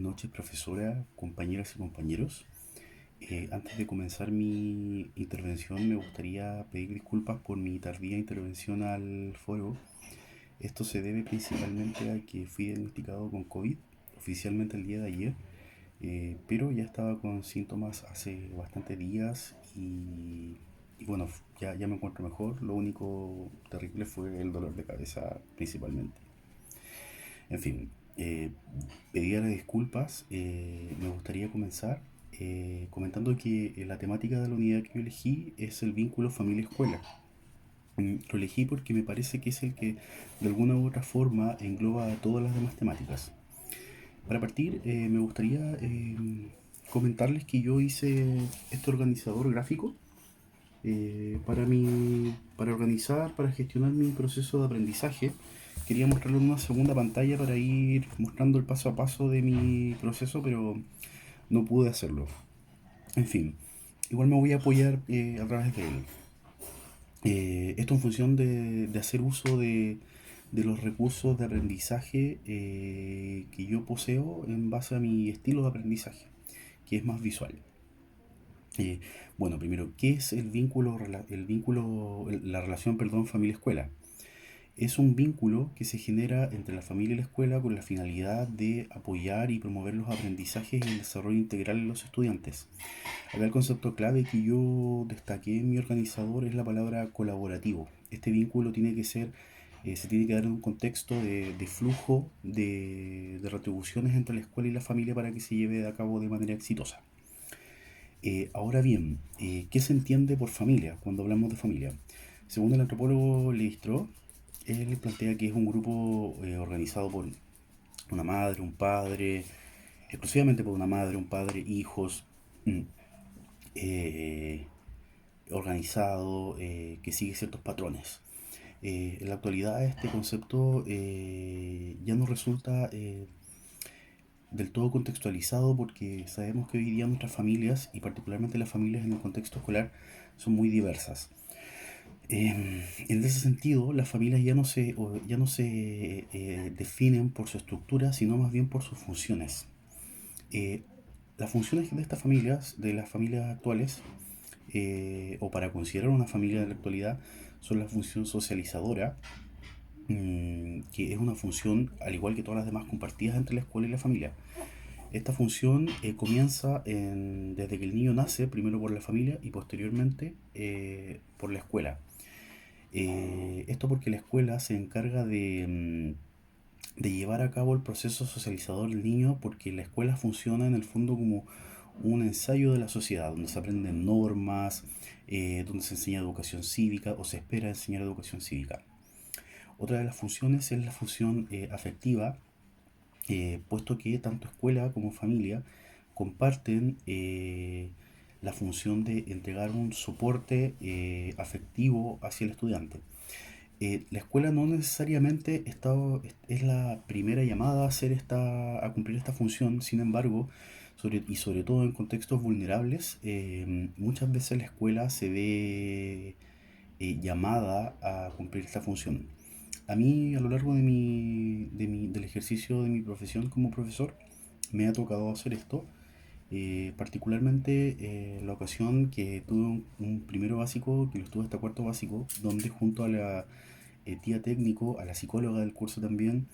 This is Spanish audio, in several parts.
noches, profesora, compañeras y compañeros. Antes de comenzar mi intervención, me gustaría pedir disculpas por mi tardía intervención al foro. Esto se debe principalmente a que fui diagnosticado con COVID oficialmente el día de ayer, pero ya estaba con síntomas hace bastantes días y bueno, ya me encuentro mejor. Lo único terrible fue el dolor de cabeza principalmente. En fin, pedirle disculpas. Me gustaría comenzar comentando que la temática de la unidad que yo elegí es el vínculo familia-escuela. Lo elegí porque me parece que es el que de alguna u otra forma engloba todas las demás temáticas. Para partir, me gustaría comentarles que yo hice este organizador gráfico para organizar, para gestionar mi proceso de aprendizaje. Quería mostrarlo en una segunda pantalla para ir mostrando el paso a paso de mi proceso, pero no pude hacerlo. En fin, igual me voy a apoyar a través de él. Esto en función de hacer uso de los recursos de aprendizaje que yo poseo en base a mi estilo de aprendizaje, que es más visual. Eh, bueno, primero, ¿qué es la relación, perdón, familia-escuela? Es un vínculo que se genera entre la familia y la escuela con la finalidad de apoyar y promover los aprendizajes y el desarrollo integral de los estudiantes. Acá el concepto clave que yo destaqué en mi organizador es la palabra colaborativo. Este vínculo se tiene que dar en un contexto de flujo de retribuciones entre la escuela y la familia para que se lleve a cabo de manera exitosa. Ahora bien, ¿qué se entiende por familia cuando hablamos de familia? Según el antropólogo Levi-Strauss, él plantea que es un grupo organizado por una madre, un padre, exclusivamente por una madre, un padre, hijos, mm, eh, organizado, que sigue ciertos patrones. En la actualidad este concepto ya no resulta del todo contextualizado porque sabemos que hoy día nuestras familias, y particularmente las familias en el contexto escolar, son muy diversas. En ese sentido, las familias ya no se definen por su estructura, sino más bien por sus funciones. Eh, las funciones de las familias actuales, o para considerar una familia de la actualidad, son la función socializadora, que es una función, al igual que todas las demás, compartidas entre la escuela y la familia. Esta función comienza desde que el niño nace, primero por la familia y posteriormente por la escuela. Esto porque la escuela se encarga de llevar a cabo el proceso socializador del niño, porque la escuela funciona en el fondo como un ensayo de la sociedad, donde se aprenden normas, donde se enseña educación cívica o se espera enseñar educación cívica. Otra de las funciones es la función afectiva, puesto que tanto escuela como familia comparten la función de entregar un soporte afectivo hacia el estudiante. La escuela no necesariamente es la primera llamada a cumplir esta función. Sin embargo, sobre todo en contextos vulnerables, muchas veces la escuela se ve llamada a cumplir esta función. A mí, a lo largo del ejercicio de mi profesión como profesor, me ha tocado hacer esto. Particularmente la ocasión que tuve un primero básico, que lo estuve hasta cuarto básico, donde junto a la tía técnico, a la psicóloga del curso también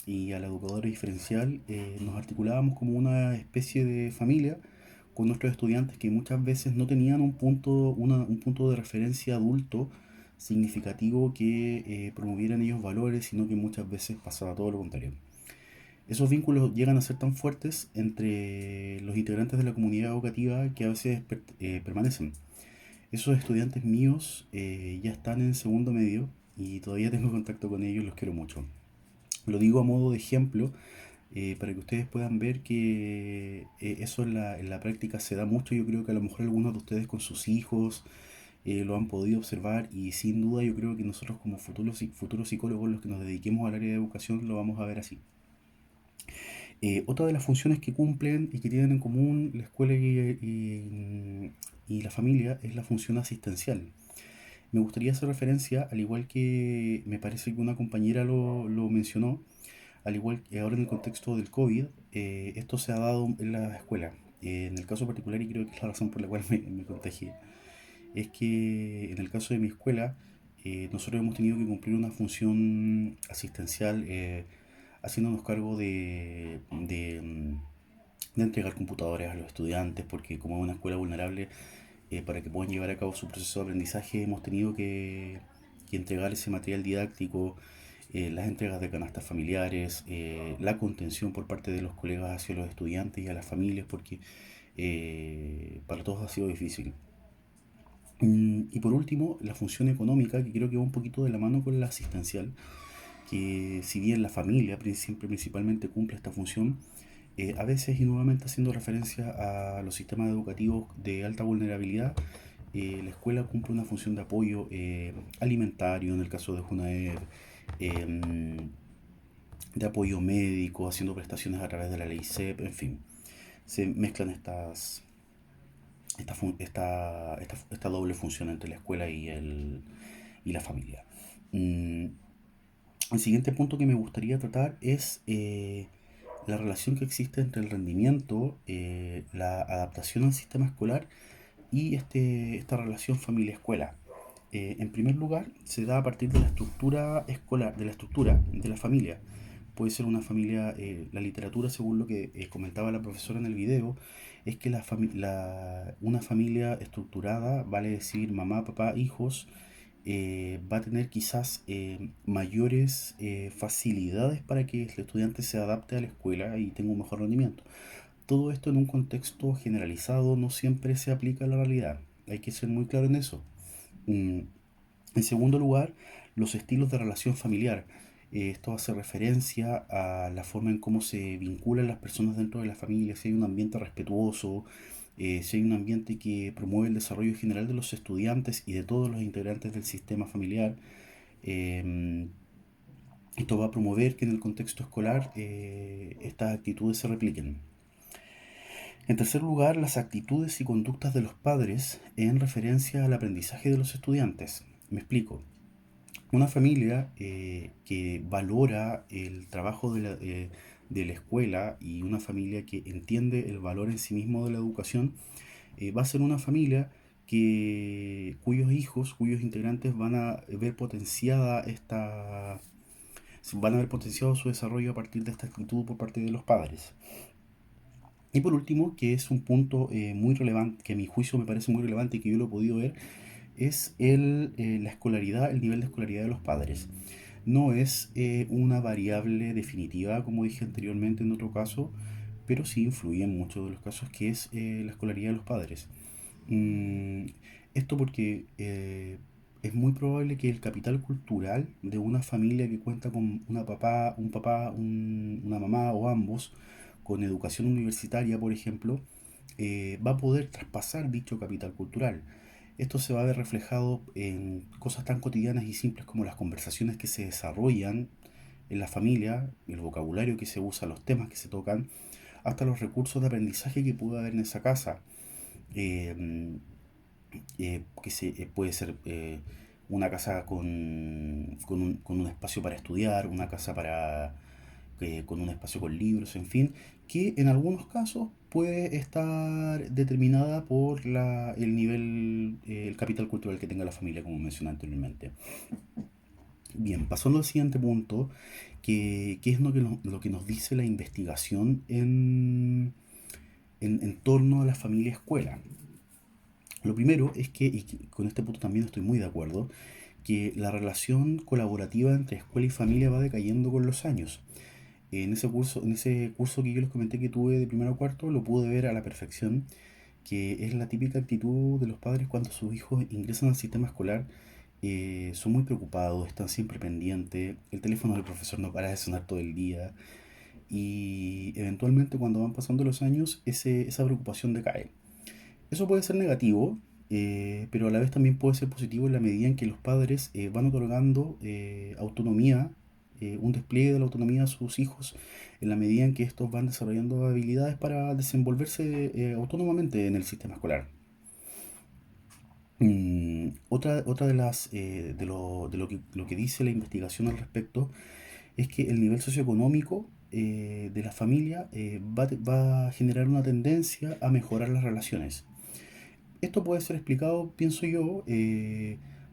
y a la educadora diferencial, nos articulábamos como una especie de familia con nuestros estudiantes que muchas veces no tenían un punto de referencia adulto significativo que promoviera en ellos valores, sino que muchas veces pasaba todo lo contrario. Esos vínculos llegan a ser tan fuertes entre los integrantes de la comunidad educativa que a veces permanecen. Esos estudiantes míos ya están en segundo medio y todavía tengo contacto con ellos, los quiero mucho. Lo digo a modo de ejemplo para que ustedes puedan ver que eso en la práctica se da mucho. Yo creo que a lo mejor algunos de ustedes con sus hijos lo han podido observar y sin duda yo creo que nosotros como futuros psicólogos, los que nos dediquemos al área de educación, lo vamos a ver así. Otra de las funciones que cumplen y que tienen en común la escuela y la familia es la función asistencial. Me gustaría hacer referencia, al igual que me parece que una compañera lo mencionó, al igual que ahora en el contexto del COVID, esto se ha dado en las escuelas. En el caso particular, y creo que es la razón por la cual me contagié, es que en el caso de mi escuela, nosotros hemos tenido que cumplir una función asistencial, haciéndonos cargo de entregar computadores a los estudiantes, porque como es una escuela vulnerable, para que puedan llevar a cabo su proceso de aprendizaje, hemos tenido que entregar ese material didáctico, las entregas de canastas familiares, la contención por parte de los colegas hacia los estudiantes y a las familias, porque para todos ha sido difícil. Y por último, la función económica, que creo que va un poquito de la mano con la asistencial, que si bien la familia siempre principalmente cumple esta función, a veces y nuevamente haciendo referencia a los sistemas educativos de alta vulnerabilidad, la escuela cumple una función de apoyo alimentario en el caso de Junaed, eh, de apoyo médico, haciendo prestaciones a través de la ley CEP, en fin. Se mezclan esta doble función entre la escuela y la familia. Mm, el siguiente punto que me gustaría tratar es la relación que existe entre el rendimiento, la adaptación al sistema escolar y esta relación familia-escuela. En primer lugar, se da a partir de la estructura escolar, de la estructura de la familia. Puede ser una familia, la literatura, según lo que comentaba la profesora en el video, es que una familia estructurada, vale decir mamá, papá, hijos, va a tener quizás mayores facilidades para que el estudiante se adapte a la escuela y tenga un mejor rendimiento. Todo esto en un contexto generalizado no siempre se aplica a la realidad. Hay que ser muy claro en eso. Mm, En segundo lugar, los estilos de relación familiar. Esto hace referencia a la forma en cómo se vinculan las personas dentro de la familia, si hay un ambiente respetuoso, si hay un ambiente que promueve el desarrollo general de los estudiantes y de todos los integrantes del sistema familiar. Eh, Esto va a promover que en el contexto escolar estas actitudes se repliquen. En tercer lugar, las actitudes y conductas de los padres en referencia al aprendizaje de los estudiantes. Me explico. Una familia que valora el trabajo de la escuela y una familia que entiende el valor en sí mismo de la educación, va a ser una familia cuyos hijos, cuyos integrantes van a ver potenciado su desarrollo a partir de esta actitud por parte de los padres. Y por último, que es un punto muy relevante, que a mi juicio me parece muy relevante y que yo lo he podido ver, es la escolaridad, el nivel de escolaridad de los padres. No es una variable definitiva, como dije anteriormente en otro caso, pero sí influye en muchos de los casos, que es la escolaridad de los padres. Mm, Esto porque es muy probable que el capital cultural de una familia que cuenta con un papá, una mamá o ambos, con educación universitaria, por ejemplo, va a poder traspasar dicho capital cultural. Esto se va a ver reflejado en cosas tan cotidianas y simples como las conversaciones que se desarrollan en la familia, el vocabulario que se usa, los temas que se tocan, hasta los recursos de aprendizaje que puede haber en esa casa. Eh, Puede ser una casa con un espacio para estudiar, una casa con un espacio con libros, en fin, que en algunos casos puede estar determinada por el nivel, el capital cultural que tenga la familia, como mencioné anteriormente. Bien, pasando al siguiente punto, que es lo que nos dice la investigación en torno a la familia escuela. Lo primero es con este punto también estoy muy de acuerdo, que la relación colaborativa entre escuela y familia va decayendo con los años. En ese curso que yo les comenté que tuve de primero a cuarto, lo pude ver a la perfección, que es la típica actitud de los padres cuando sus hijos ingresan al sistema escolar. Son muy preocupados, están siempre pendientes, el teléfono del profesor no para de sonar todo el día y eventualmente cuando van pasando los años esa preocupación decae. Eso puede ser negativo, pero a la vez también puede ser positivo en la medida en que los padres van otorgando autonomía, un despliegue de la autonomía a sus hijos, en la medida en que estos van desarrollando habilidades para desenvolverse autónomamente en el sistema escolar. Otra de lo que dice la investigación al respecto es que el nivel socioeconómico de la familia va a generar una tendencia a mejorar las relaciones. Esto puede ser explicado, pienso yo,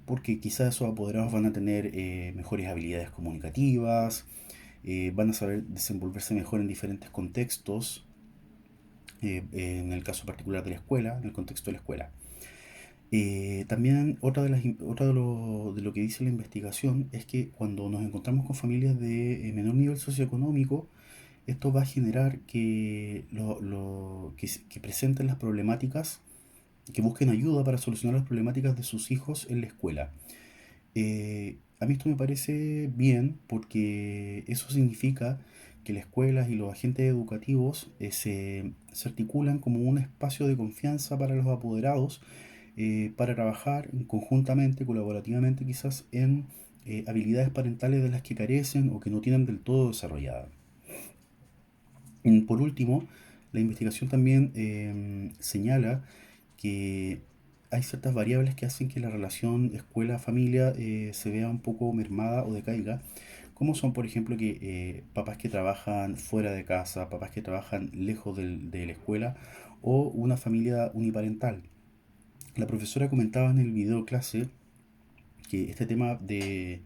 porque quizás esos apoderados van a tener mejores habilidades comunicativas, van a saber desenvolverse mejor en diferentes contextos, en el caso particular de la escuela, en el contexto de la escuela. También otra de lo que dice la investigación es que cuando nos encontramos con familias de menor nivel socioeconómico, esto va a generar que presenten las problemáticas, que busquen ayuda para solucionar las problemáticas de sus hijos en la escuela. A mí esto me parece bien porque eso significa que las escuelas y los agentes educativos se articulan como un espacio de confianza para los apoderados, para trabajar conjuntamente, colaborativamente quizás en habilidades parentales de las que carecen o que no tienen del todo desarrolladas. Por último, la investigación también señala que hay ciertas variables que hacen que la relación escuela-familia se vea un poco mermada o decaiga, como son, por ejemplo, que papás que trabajan fuera de casa, papás que trabajan lejos de la escuela, o una familia uniparental. La profesora comentaba en el video clase que este tema de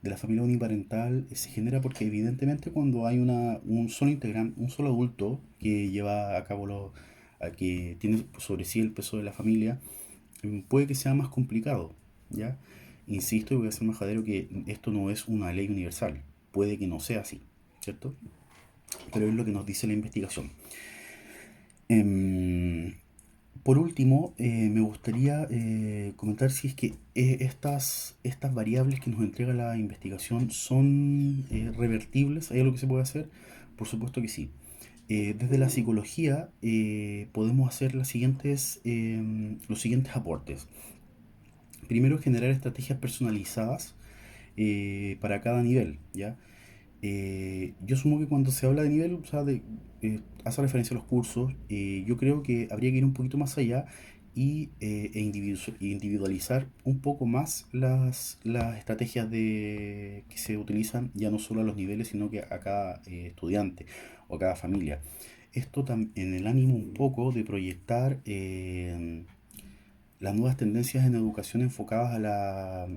la familia uniparental se genera porque evidentemente cuando hay un solo integrante, un solo adulto que lleva a cabo que tiene sobre sí el peso de la familia, puede que sea más complicado, ¿ya? Insisto y voy a ser majadero que esto no es una ley universal, puede que no sea así, ¿cierto? Pero es lo que nos dice la investigación. Em, por último, me gustaría comentar si es que estas variables que nos entrega la investigación son revertibles. ¿Hay algo que se puede hacer? Por supuesto que sí. Desde la psicología podemos hacer los siguientes aportes. Primero, generar estrategias personalizadas para cada nivel, ¿ya? Yo asumo que cuando se habla de nivel, o sea, hace referencia a los cursos, yo creo que habría que ir un poquito más allá individualizar un poco más las estrategias que se utilizan ya no solo a los niveles, sino que a cada estudiante o a cada familia. Esto en el ánimo un poco de proyectar las nuevas tendencias en educación enfocadas a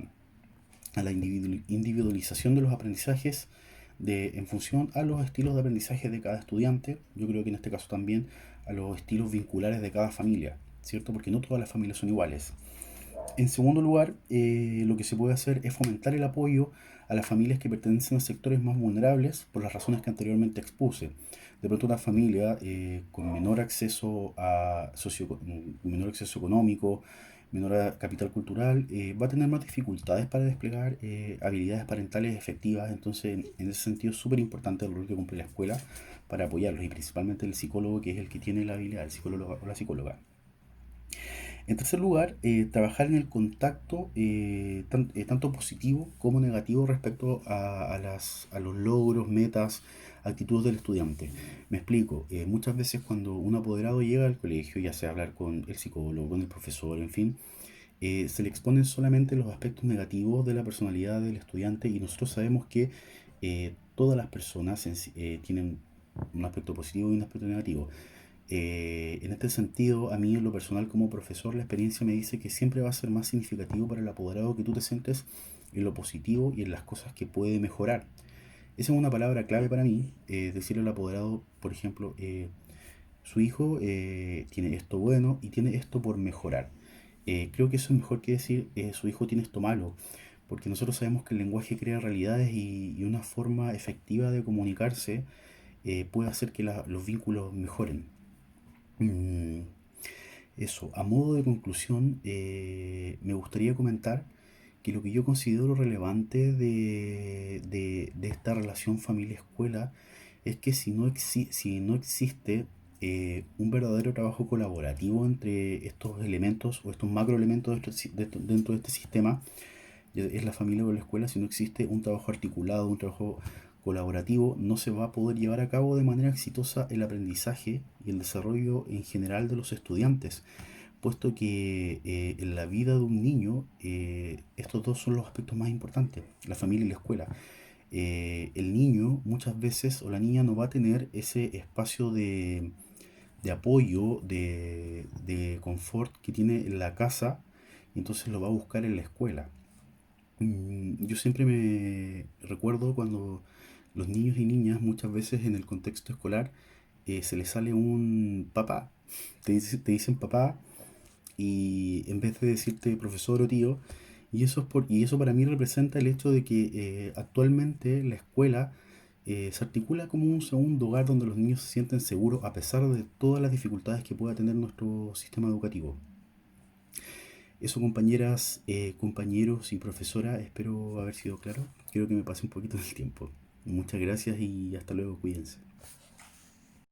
la individualización de los aprendizajes en función a los estilos de aprendizaje de cada estudiante. Yo creo que en este caso también a los estilos vinculares de cada familia, ¿cierto? Porque no todas las familias son iguales. En segundo lugar, lo que se puede hacer es fomentar el apoyo a las familias que pertenecen a sectores más vulnerables por las razones que anteriormente expuse. De pronto una familia con menor acceso económico, menor capital cultural, va a tener más dificultades para desplegar habilidades parentales efectivas. Entonces, en ese sentido, es súper importante el rol que cumple la escuela para apoyarlos y principalmente el psicólogo, que es el que tiene la habilidad, el psicólogo o la psicóloga. En tercer lugar, trabajar en el contacto tanto positivo como negativo respecto a los logros, metas, actitudes del estudiante. Me explico, muchas veces cuando un apoderado llega al colegio, ya sea hablar con el psicólogo, con el profesor, en fin, se le exponen solamente los aspectos negativos de la personalidad del estudiante y nosotros sabemos que todas las personas tienen un aspecto positivo y un aspecto negativo. En este sentido, a mí en lo personal como profesor, la experiencia me dice que siempre va a ser más significativo para el apoderado que tú te centres en lo positivo y en las cosas que puede mejorar. Esa es una palabra clave para mí, decirle al apoderado, por ejemplo, su hijo tiene esto bueno y tiene esto por mejorar. Creo que eso es mejor que decir su hijo tiene esto malo, porque nosotros sabemos que el lenguaje crea realidades y una forma efectiva de comunicarse puede hacer que los vínculos mejoren. Mm, Eso, a modo de conclusión, me gustaría comentar que lo que yo considero relevante de esta relación familia-escuela es que si no existe un verdadero trabajo colaborativo entre estos elementos o estos macroelementos dentro de este sistema, es la familia o la escuela, si no existe un trabajo articulado, un trabajo colaborativo, no se va a poder llevar a cabo de manera exitosa el aprendizaje y el desarrollo en general de los estudiantes, puesto que en la vida de un niño estos dos son los aspectos más importantes, la familia y la escuela. el niño muchas veces o la niña no va a tener ese espacio de apoyo, de confort que tiene en la casa, y entonces lo va a buscar en la escuela. Yo siempre me recuerdo cuando los niños y niñas muchas veces en el contexto escolar se les sale un papá, te dicen papá y en vez de decirte profesor o tío, y eso para mí representa el hecho de que actualmente la escuela se articula como un segundo hogar donde los niños se sienten seguros a pesar de todas las dificultades que pueda tener nuestro sistema educativo. Eso, compañeras, compañeros y profesora, espero haber sido claro. Creo que me pasé un poquito del tiempo. Muchas gracias y hasta luego, cuídense.